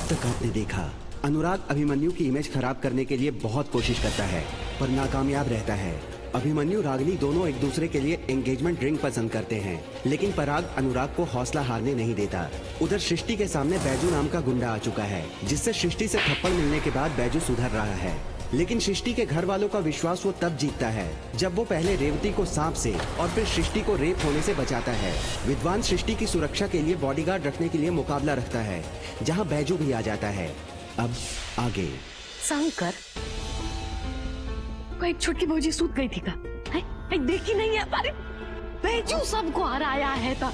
अब तक आपने देखा, अनुराग अभिमन्यु की इमेज खराब करने के लिए बहुत कोशिश करता है पर नाकामयाब रहता है। अभिमन्यु रागिनी दोनों एक दूसरे के लिए एंगेजमेंट ड्रिंक पसंद करते हैं, लेकिन पराग अनुराग को हौसला हारने नहीं देता। उधर सृष्टि के सामने बैजू नाम का गुंडा आ चुका है, जिससे सृष्टि से थप्पड़ मिलने के बाद बैजू सुधर रहा है। लेकिन सृष्टि के घर वालों का विश्वास वो तब जीतता है जब वो पहले रेवती को सांप से और फिर सृष्टि को रेप होने से बचाता है। विद्वान सृष्टि की सुरक्षा के लिए बॉडीगार्ड रखने के लिए मुकाबला रखता है, जहाँ बैजू भी आ जाता है। अब आगे शंकर को एक छोटी भौजी सूत गई थी का है? देखी नहीं है, अरे बैजू सबको हराया है था।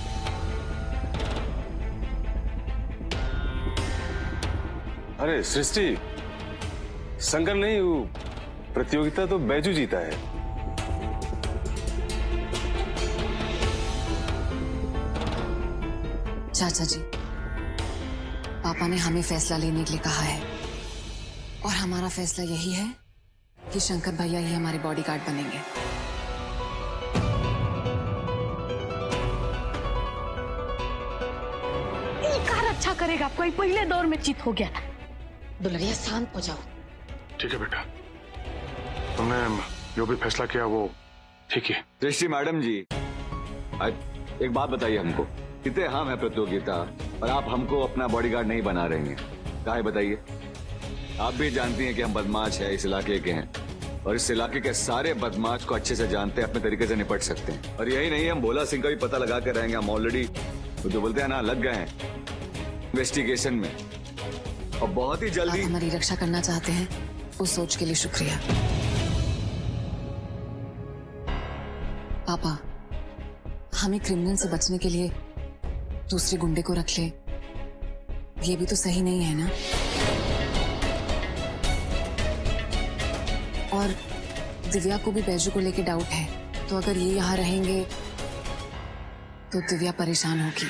अरे सृष्टि, शंकर नहीं, वो प्रतियोगिता तो बैजू जीता है। चाचा जी, पापा ने हमें फैसला लेने के लिए कहा है और हमारा फैसला यही है कि शंकर भैया ही हमारे बॉडीगार्ड बनेंगे। अच्छा करेगा, कोई पहले दौर में चित हो गया। दुलरिया शांत हो जाओ। ठीक है बेटा, तुमने जो भी फैसला किया वो ठीक है। सृष्टि मैडम जी, एक बात बताइए हमको, कितने हम है प्रतियोगिता और आप हमको अपना बॉडीगार्ड नहीं बना रहे हैं, क्या है बताइए? आप भी जानती हैं कि हम बदमाश है, इस इलाके के हैं और इस इलाके के सारे बदमाश को अच्छे से जानते हैं, अपने तरीके से निपट सकते हैं। और यही नहीं, हम भोला सिंह का भी पता लगा कर रहेंगे। हम ऑलरेडी जो बोलते हैं ना, लग गए हैं इन्वेस्टिगेशन में और बहुत ही जल्दी। आप हमारी रक्षा करना चाहते हैं, उस सोच के लिए शुक्रिया। पापा, हमें क्रिमिनल से बचने के लिए दूसरे गुंडे को रख ले, ये भी तो सही नहीं है ना। और दिव्या को भी बैजू को लेके डाउट है, तो अगर ये यहाँ रहेंगे तो दिव्या परेशान होगी।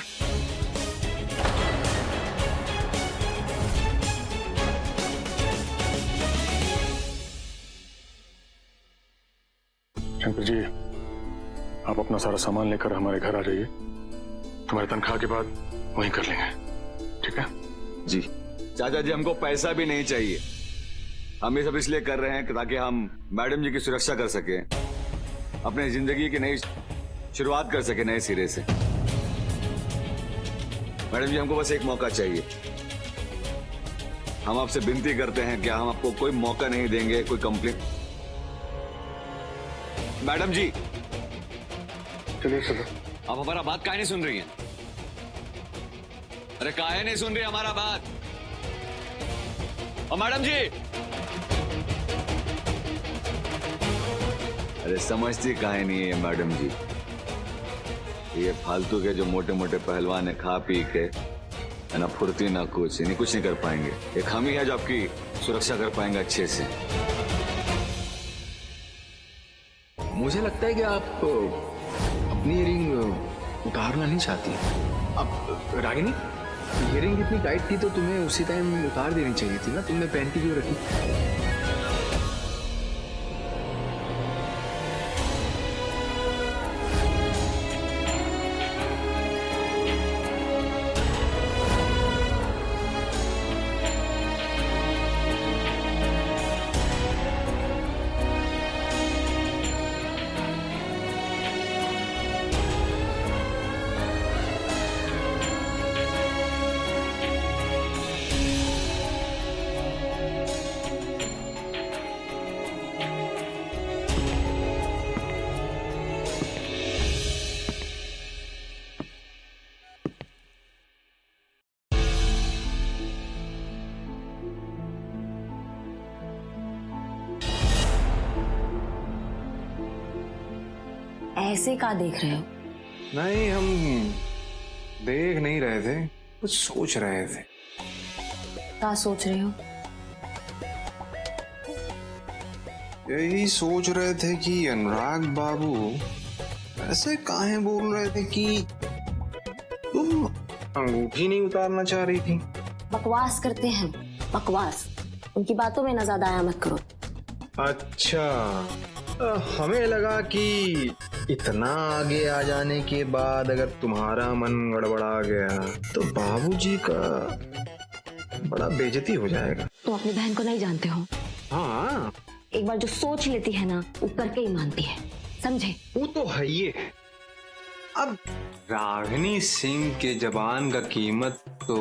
शंकर जी, आप अपना सारा सामान लेकर हमारे घर आ जाइए, तुम्हारी तनख्वाह के बाद वहीं कर लेंगे, ठीक है? जी चाचा जी, हमको पैसा भी नहीं चाहिए, हम ये सब इसलिए कर रहे हैं ताकि हम मैडम जी की सुरक्षा कर सके, अपने जिंदगी की नई शुरुआत कर सके नए सिरे से। मैडम जी, हमको बस एक मौका चाहिए, हम आपसे विनती करते हैं, क्या हम आपको कोई मौका नहीं देंगे, कोई कंप्लेंट। मैडम जी, चलिए चलो। आप हमारा बात काहे नहीं सुन रही हैं? अरे काहे नहीं सुन रही हमारा बात? और मैडम जी, अरे समझती काहे नहीं है मैडम जी? ये फालतू के जो मोटे मोटे पहलवान है, खा पी के ना फुर्ती ना कुछ नहीं कर पाएंगे। एक हम ही है जो आपकी सुरक्षा कर पाएंगे अच्छे से। मुझे लगता है कि आप अपनी इयरिंग उतारना नहीं चाहती। अब रागिनी, इयरिंग इतनी टाइट थी तो तुम्हें उसी टाइम उतार देनी चाहिए थी ना, तुमने पहन के क्यों रखी? ऐसे का देख रहे हो? नहीं, हम देख नहीं रहे थे, कुछ सोच रहे थे। क्या सोच रहे हो? यही सोच रहे थे कि अनुराग बाबू ऐसे काहे बोल रहे थे कि तुम अंगूठी नहीं उतारना चाह रही थी। बकवास करते हैं, बकवास। उनकी बातों में ना ज्यादा आया मत करो। अच्छा, हमें लगा कि इतना आगे आ जाने के बाद अगर तुम्हारा मन गड़बड़ा गया तो बाबूजी का बड़ा बेइज्जती हो जाएगा। तुम अपनी बहन को नहीं जानते हो। हाँ एक बार जो सोच लेती है ना, वो करके ही मानती है, समझे? वो तो है ही है। अब रागिनी सिंह के जबान का कीमत तो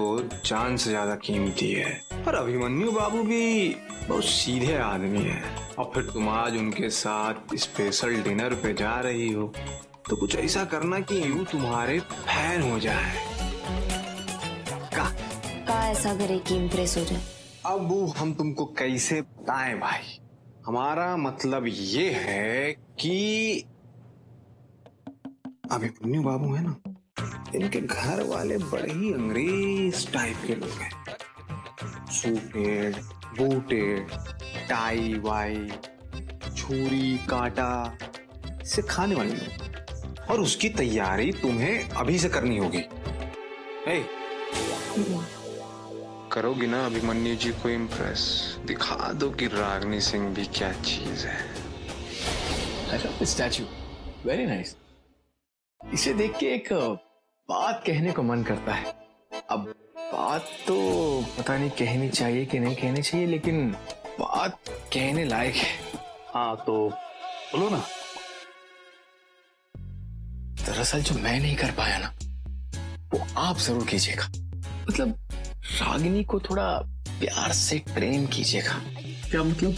जान से ज्यादा कीमती है। और अभिमन्यु बाबू भी बहुत सीधे आदमी है। और फिर तुम आज उनके साथ स्पेशल डिनर पे जा रही हो, तो कुछ ऐसा करना कि यूं तुम्हारे फैन हो जाए। का ऐसा करे कि इम्प्रेस हो जाए। अब वो हम तुमको कैसे बताएं भाई। हमारा मतलब ये है कि अभिमन्यु बाबू है ना, इनके घर वाले बड़े ही अंग्रेज टाइप के लोग हैं। सूटेड बूटेड, टाई वाई, छुरी काटा से खाने वाले लोग। और उसकी तैयारी तुम्हें अभी से करनी होगी। करोगी ना अभिमन्यु जी को इम्प्रेस? दिखा दो कि रागिनी सिंह भी क्या चीज है। I love this statue. Very nice. इसे देख के एक बात कहने को मन करता है। अब बात तो पता नहीं कहनी चाहिए कि नहीं कहनी चाहिए, लेकिन बात कहने लायक है। हाँ तो बोलो ना। दरअसल जो मैं नहीं कर पाया ना, वो आप जरूर कीजिएगा। मतलब रागिनी को थोड़ा प्यार से ट्रेन कीजिएगा। क्या मतलब?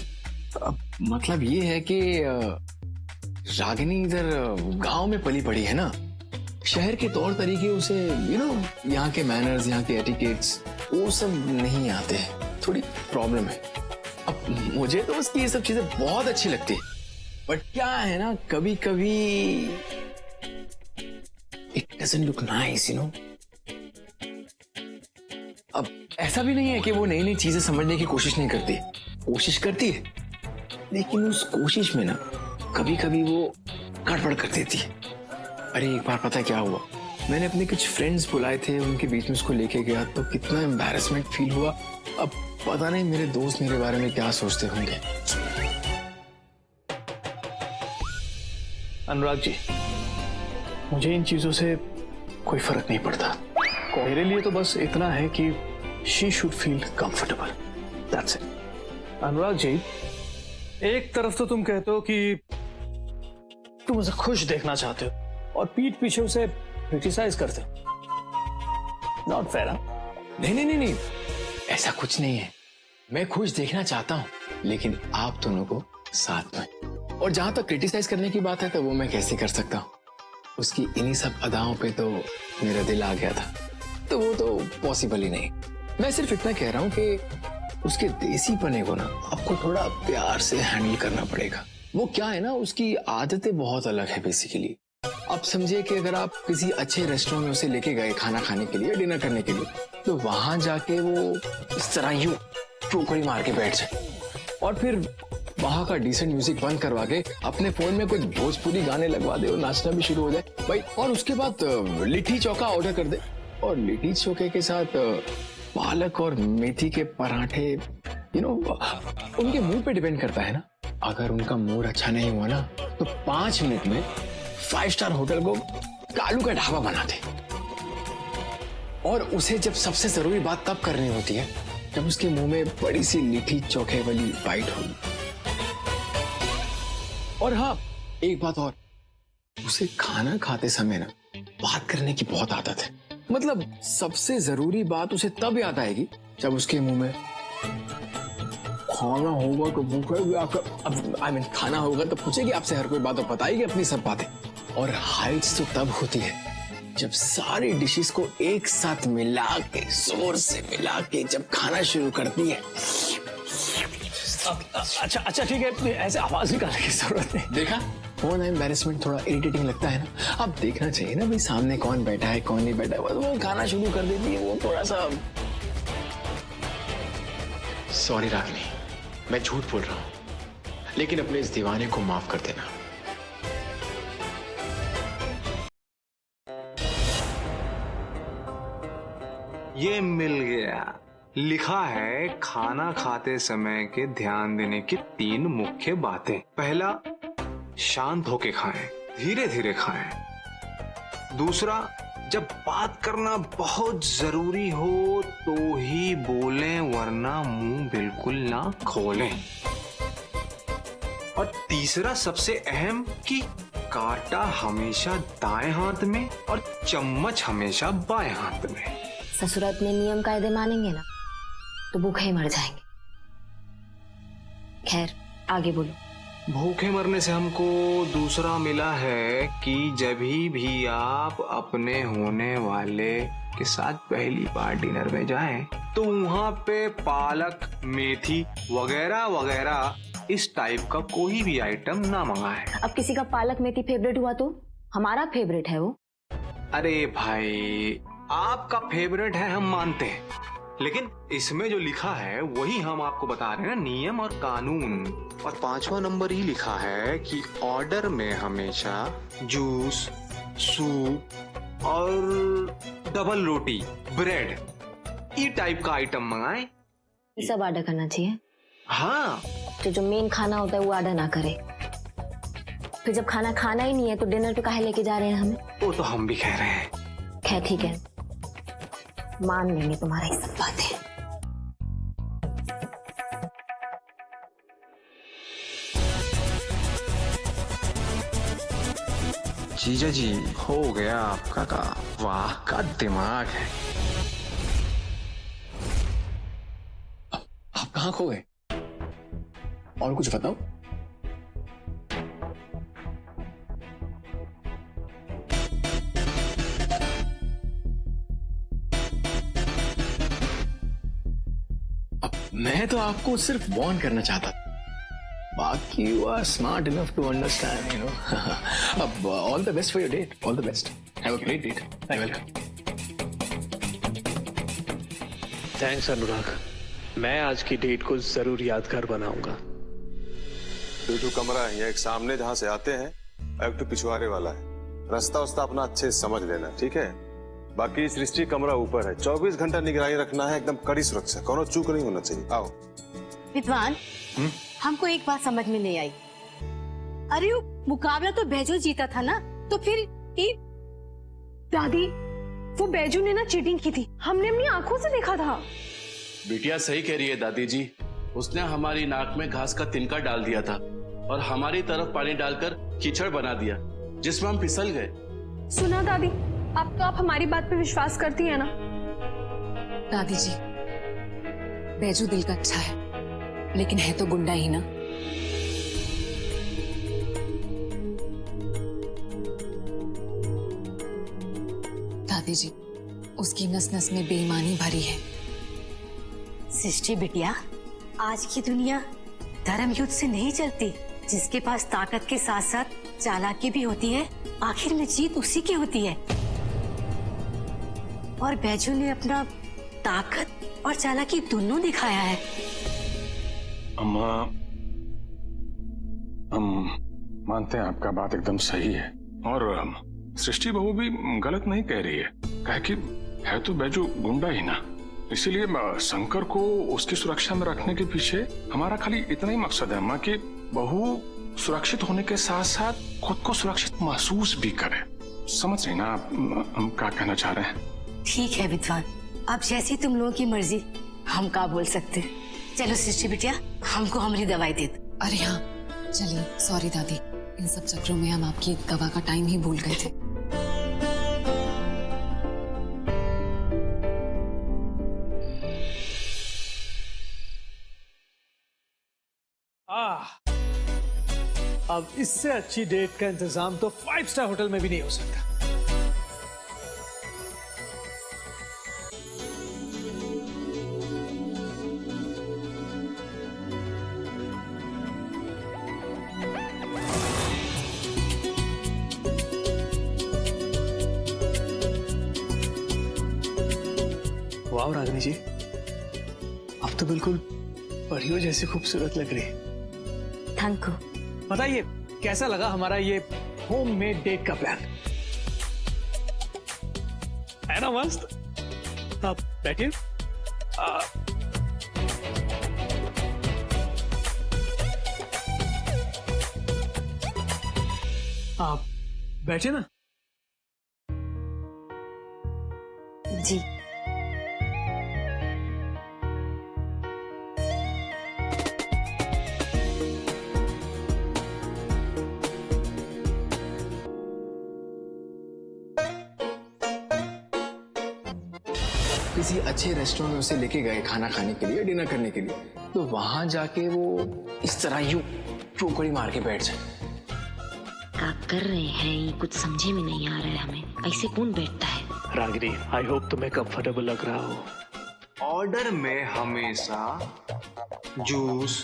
अब मतलब ये है कि रागिनी इधर गांव में पली पड़ी है ना। शहर के तौर तरीके उसे यहाँ के मैनर्स, यहाँ के एटिकेट्स वो सब नहीं आते हैं। थोड़ी प्रॉब्लम है। अब मुझे तो उसकी ये सब चीजें बहुत अच्छी लगती है, बट क्या है ना, कभी कभी इट डजंट लुक नाइस, अब ऐसा भी नहीं है कि वो नई नई चीजें समझने की कोशिश नहीं करती। कोशिश करती है, लेकिन उस कोशिश में ना कभी कभी वो गड़बड़ कर देती है। अरे एक बार पता क्या हुआ, मैंने अपने कुछ फ्रेंड्स बुलाए थे, उनके बीच में उसको लेके गया तो कितना एम्बैरेसमेंट फील हुआ। अब पता नहीं मेरे दोस्त मेरे बारे में क्या सोचते होंगे। अनुराग जी, मुझे इन चीजों से कोई फर्क नहीं पड़ता। मेरे लिए तो बस इतना है कि she should feel comfortable, that's it. Anurag ji, एक तरफ तो तुम कहते हो कि तुम उसे खुश देखना चाहते हो और पीठ पीछे उसे क्रिटिसाइज करते हो। Not fair. नहीं, ऐसा कुछ नहीं है। मैं खुश देखना चाहता हूँ, लेकिन आप दोनों को साथ में। और जहां तक क्रिटिसाइज करने की बात है तो वो मैं कैसे कर सकता हूँ। उसकी इन्हीं सब अदाओं पे तो मेरा दिल आ गया था, तो वो तो पॉसिबल ही नहीं। मैं सिर्फ इतना कह रहा हूँ कि उसके देसी पने को ना आपको थोड़ा प्यार से हैंडल करना पड़ेगा। वो क्या है ना, उसकी आदतें बहुत अलग है बेसिकली। आप समझिए कि अगर आप किसी अच्छे रेस्टोरेंट में उसे लेके गए खाना खाने के लिए, डिनर करने के लिए, तो वहां जाके वो इस तरह यूं टोकरी मार के बैठ जाए और फिर वहां का डिसेंट म्यूजिक बंद करवा के अपने फोन में कुछ भोजपुरी गाने लगवा दे और नाचना भी शुरू हो जाए भाई। और उसके बाद लिट्टी चोखा ऑर्डर कर दे, और लिट्टी चोखे के साथ पालक और मेथी के पराठे। उनके मूड पे डिपेंड करता है ना। अगर उनका मूड अच्छा नहीं हुआ ना, तो 5 मिनट में 5 स्टार होटल को कालू का ढाबा बना दे। और उसे जब सबसे जरूरी बात तब करनी होती है जब उसके मुंह में बड़ी सी लिट्टी चोखे वाली बाइट होगी। और हाँ, एक बात और, उसे खाना खाते समय ना बात करने की बहुत आदत है। मतलब सबसे जरूरी बात उसे तब याद आएगी जब उसके मुंह में खाना होगा तो पूछेगी आपका, खाना होगा तो पूछेगी आपसे हर कोई बात और बताएगी अपनी सब बातें। और हाइट्स तो तब होती है जब सारी डिशेस को एक साथ मिला के, जोर से मिला के जब खाना शुरू करती है। अच्छा ठीक है, ऐसे आवाज निकालने की जरूरत नहीं। देखा, फोन एम्बैरेसमेंट थोड़ा इरिटेटिंग लगता है ना। अब देखना चाहिए ना भाई सामने कौन बैठा है कौन नहीं बैठा है। वो खाना शुरू कर देती है, वो थोड़ा सा। सॉरी रागिनी, मैं झूठ बोल रहा हूं, लेकिन अपने इस दीवाने को माफ कर देना। ये मिल गया, लिखा है खाना खाते समय के ध्यान देने की 3 मुख्य बातें। पहला, शांत होके खाएं, धीरे धीरे खाएं। दूसरा, जब बात करना बहुत जरूरी हो तो ही बोलें, वरना मुंह बिल्कुल ना खोलें। और तीसरा सबसे अहम कि कांटा हमेशा दाएं हाथ में और चम्मच हमेशा बाएं हाथ में। ससुर अपने नियम कायदे मानेंगे ना तो भूखे ही मर जाएंगे। खैर आगे बोलो। भूखे मरने से हमको दूसरा मिला है कि जब भी आप अपने होने वाले के साथ पहली बार डिनर में जाएं तो वहां पे पालक, मेथी वगैरह वगैरह इस टाइप का कोई भी आइटम ना मंगाएं। अब किसी का पालक मेथी फेवरेट हुआ तो हमारा फेवरेट है वो। अरे भाई, आपका फेवरेट है हम मानते हैं, लेकिन इसमें जो लिखा है वही हम आपको बता रहे हैं ना, नियम और कानून। और 5वां नंबर ही लिखा है कि ऑर्डर में हमेशा जूस, सूप और डबल रोटी, ब्रेड, ये टाइप का आइटम मंगाएं। ये सब ऑर्डर करना चाहिए। हाँ, तो जो मेन खाना होता है वो ऑर्डर ना करे। फिर जब खाना खाना ही नहीं है तो डिनर पे काहे लेके जा रहे हैं हमें? वो तो हम भी कह रहे हैं। खैर ठीक है, मान लेंगे तुम्हारा ये सब बातें। जीजा जी, हो गया आपका काम। वाह का दिमाग है। आप कहाँ खो गए? और कुछ बताओ। मैं तो आपको सिर्फ वार्न करना चाहता था, बाकी you are smart enough to understand, you know. अब all the best for your date, all the best, have a great date. I welcome. Thanks Anurag, मैं आज की डेट को जरूर यादगार बनाऊंगा। 2 कमरा है, एक सामने जहाँ से आते हैं, एक तो पिछवाड़े वाला है। रास्ता उस्ता अपना अच्छे से समझ लेना, ठीक है? बाकी सृष्टि कमरा ऊपर है। 24 घंटा निगरानी रखना है, एकदम कड़ी सुरक्षा, कोनो चूक नहीं होना चाहिए। आओ। विद्वान, हमको एक बात समझ में नहीं आई। अरे वो मुकाबला तो बैजू जीता था ना, तो फिर ये दादी, वो बैजू ने ना चीटिंग की थी, हमने अपनी आंखों से देखा था। बिटिया सही कह रही है दादी जी, उसने हमारी नाक में घास का तिनका डाल दिया था और हमारी तरफ पानी डालकर कीचड़ बना दिया, जिसमें हम फिसल गए। सुना दादी, अब तो आप हमारी बात पे विश्वास करती है ना? दादी जी, बैजू दिल का अच्छा है, लेकिन है तो गुंडा ही ना। दादी जी, उसकी नस नस में बेईमानी भरी है। सृष्टि बिटिया, आज की दुनिया धर्म युद्ध से नहीं चलती। जिसके पास ताकत के साथ साथ चालाकी भी होती है, आखिर में जीत उसी की होती है। और बैजू ने अपना ताकत और चालाकी दोनों दिखाया है। अम्मा, हम मानते हैं आपका बात एकदम सही है, और सृष्टि बहू भी गलत नहीं कह रही है, कहे कि है तो बैजू गुंडा ही ना। इसीलिए शंकर को उसकी सुरक्षा में रखने के पीछे हमारा खाली इतना ही मकसद है अम्मा, कि बहू सुरक्षित होने के साथ साथ खुद को सुरक्षित महसूस भी करे। समझ रही ना आप हम क्या कहना चाह रहे हैं? ठीक है विद्वान, अब जैसी तुम लोगों की मर्जी, हम क्या बोल सकते हैं। चलो सृष्टि बिटिया, हमको हमारी दवाई दे दो। अरे हाँ, चलिए। सॉरी दादी, इन सब चक्रों में हम आपकी दवा का टाइम ही भूल गए थे। अब इससे अच्छी डेट का इंतजाम तो 5 स्टार होटल में भी नहीं हो सकता। वाह रागिनी जी, आप तो बिल्कुल परियों जैसी खूबसूरत लग रही है। Thank you. बताइए कैसा लगा हमारा ये होममेड डेट का प्लान? है ना मस्त? आप बैठिए। आप बैठे ना। किसी अच्छे रेस्टोरेंट में उसे लेके गए खाना खाने के लिए, डिनर करने के लिए, तो वहां जाके वो इस तरह यूं चौकड़ी मार के बैठ जाए। क्या कर रहे हैं ये कुछ समझे में नहीं आ रहा है हमें। ऐसे कौन बैठता है? रागिनी, आई होप तुम्हें कंफर्टेबल लग रहा हो। ऑर्डर में हमेशा जूस,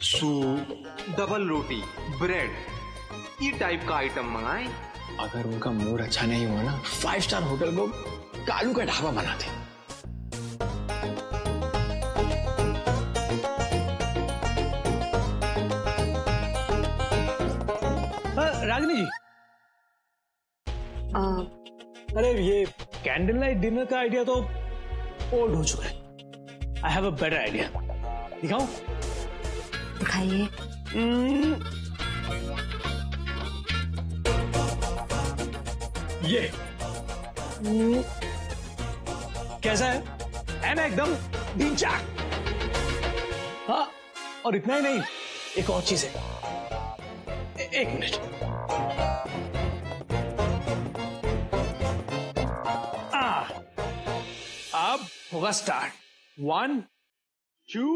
सूप, डबल रोटी, ब्रेड, ये टाइप का आइटम मंगाएं। अगर उनका मूड अच्छा नहीं हुआ ना, 5 स्टार होटल को कालू का ढाबा बना दे। रागिनी जी, अरे ये कैंडल लाइट डिनर का आइडिया तो ओल्ड हो चुका है। I have a better idea. दिखाऊं? दिखाइए। ये कैसा है ना? एकदम ढींचाक। हाँ, और इतना ही नहीं, एक और चीज है। एक मिनट। अब होगा स्टार्ट। 1 2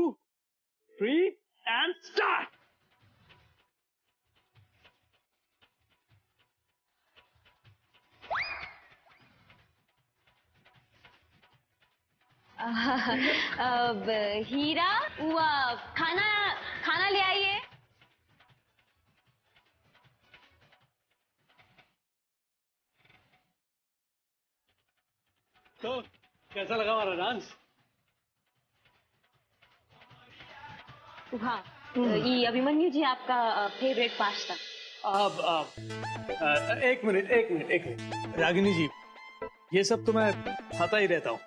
3 and start. हीरा, वो खाना ले आइए। तो कैसा लगा हमारा डांस? हाँ, ये अभिमन्यु जी आपका फेवरेट पास्ता। एक मिनट रागिनी जी, ये सब तो मैं खाता ही रहता हूँ।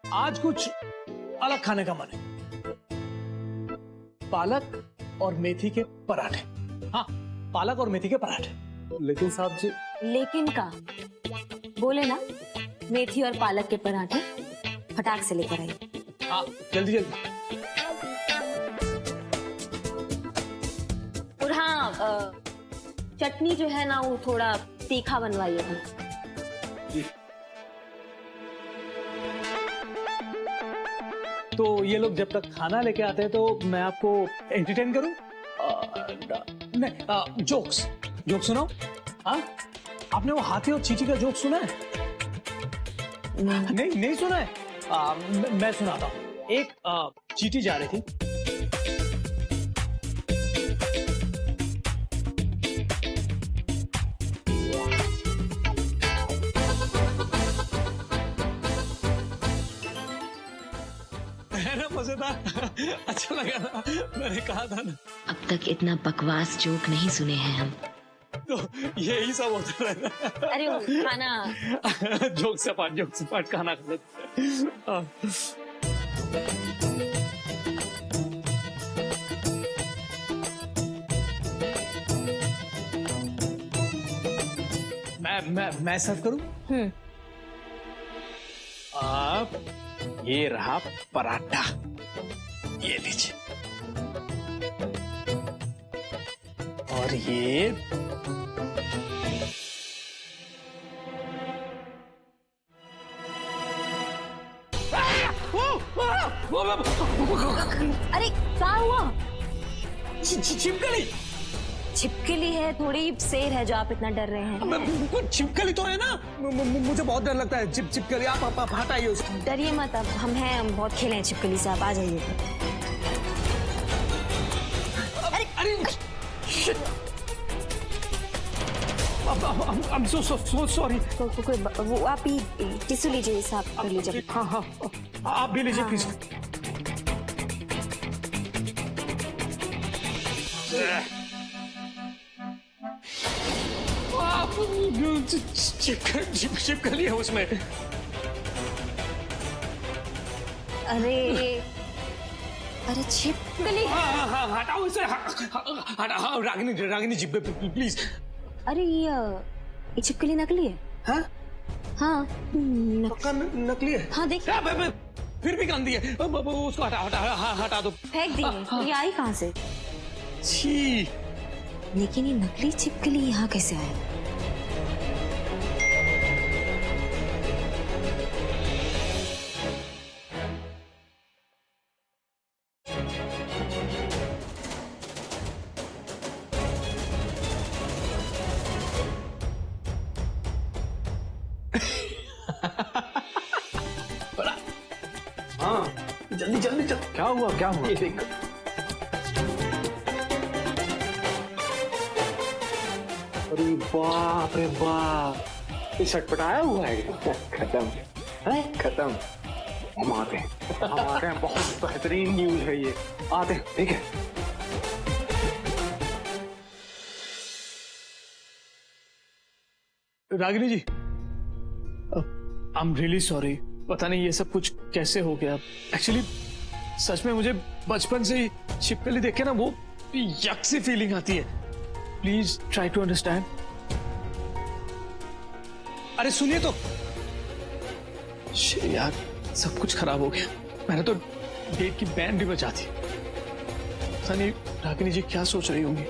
आज कुछ अलग खाने का मन है। पालक और मेथी के पराठे। हाँ, पालक और मेथी के पराठे। लेकिन साहब जी। लेकिन का बोले ना, मेथी और पालक के पराठे फटाक से लेकर आइए। हाँ, जल्दी। और हाँ, चटनी जो है ना वो थोड़ा तीखा बनवाइएगा। तो ये लोग जब तक खाना लेके आते हैं तो मैं आपको एंटरटेन करूं? नहीं, जोक्स सुनाओ। हाँ, आपने वो हाथी और चींटी का जोक सुना है? नहीं सुना है। मैं सुनाता हूँ। एक चींटी जा रही थी। मजेदार। अच्छा लगा ना? मैंने कहा था ना। अब तक इतना बकवास जोक नहीं सुने हैं हम। तो यही सब होता रहता। अरे वो खाना जोक सपाट खाना खा लेते। मैं सर्व करूं? आप ये रहा पराठा, ये लीजिए। और ये अरे क्या हुआ? छिपकली है, थोड़ी शेर है जो आप इतना डर रहे हैं। छिपकली तो है ना, मुझे बहुत डर लगता है। छिपकली आप हटाइए उसको। डरिए मत, अब हम बहुत खेले हैं छिपकली से, आप आ जाइए। अरे I'm so sorry। वो आप ही टिश्यू लीजिए, साफ कर लीजिए। हाँ, आप भी लीजिए प्लीज। छिपकली है उसमें। अरे छिपकली। हाँ, हटाओ इसे। हटाओ रागिनी जी प्लीज। अरे ये छिपकली नकली है। हाँ, नकली है। हाँ देखिए, फिर भी गंदी है। उसको हटा दो। फेंक दीजिए। ये आई कहाँ से? छी। लेकिन ये नकली छिपकली यहाँ कैसे आया? क्या हुआ क्या हुआ? ये देख, अरे बाप रे बाप, ये सटपटाया हुआ है। खत्म है, खत्म। हम आते हैं, बहुत बेहतरीन न्यूज है ये। आते हैं, ठीक है। रागिनी जी, आई एम रियली सॉरी। पता नहीं ये सब कुछ कैसे हो गया। एक्चुअली सच में मुझे बचपन से ही छिपकली देख के ना वो यक सी फीलिंग आती है। Please try to understand. अरे सुनिए तो, shit यार, सब कुछ खराब हो गया। मैंने तो डेट की बैंड भी बजा दी। पता नहीं रागिनी जी क्या सोच रही होंगी।